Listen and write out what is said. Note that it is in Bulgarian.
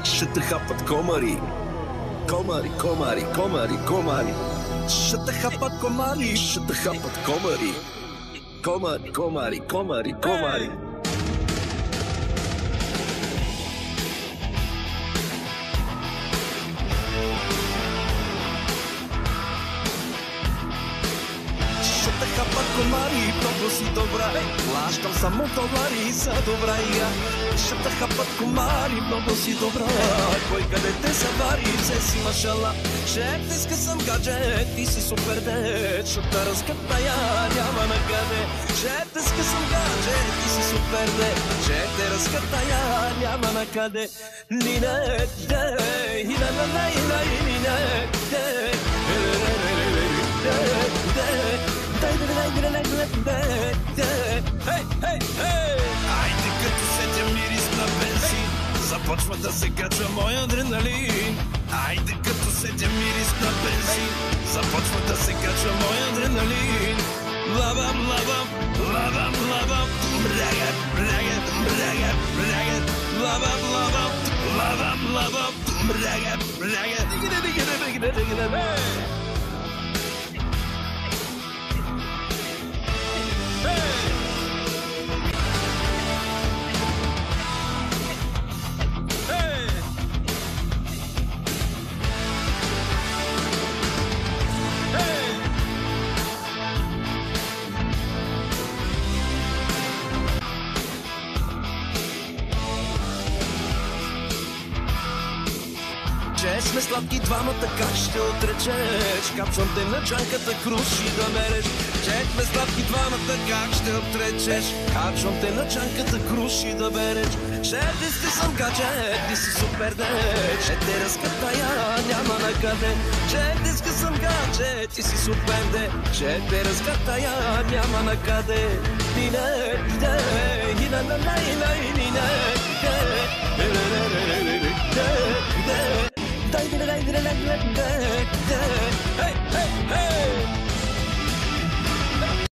Ще те хапат комари. Комари, комари, комари, комари. Ще те хапат комари, ще те хапат комари. Комари, комари, комари, комари. Комари, много си добра, плащам само долари за добра игра. Ще те хапат комари, много си добра, кой къде те завари, взе си машала. Ще те скъсам гаджет, ти си супер дет, ще те разкатая, няма накъде. Ще те скъсам гаджет, ти си супер дет, ще те разкатая, няма накъде. Лине, де, хилалала, лине, де, Хей, хей, хей! Айде като сетя мирис на бензин, започва да се качва мой адреналин. Айде като сетя мирис на бензин, започва да се качва мой адреналин. Лавам, лавам, лавам, лавам, брагат, брагат, брагат, брагат. Лавам, лавам, лавам, лавам, брагат, брагат. Че сме сладки двамата, как ще отречеш? Капвам те на джанката, круши да мереш. Че сме сладки двамата, как ще отречеш? Капвам те на джанката, круши да береш. Ще ти стисам гаджет, ти си супер дет. Ще те разкатая, няма накъде. Ще ти скъсам гаджет, ти си супер дет. Ще те разкатая, няма накъде. Лине, де, хилалала, лине, де, де, де, де, де, де.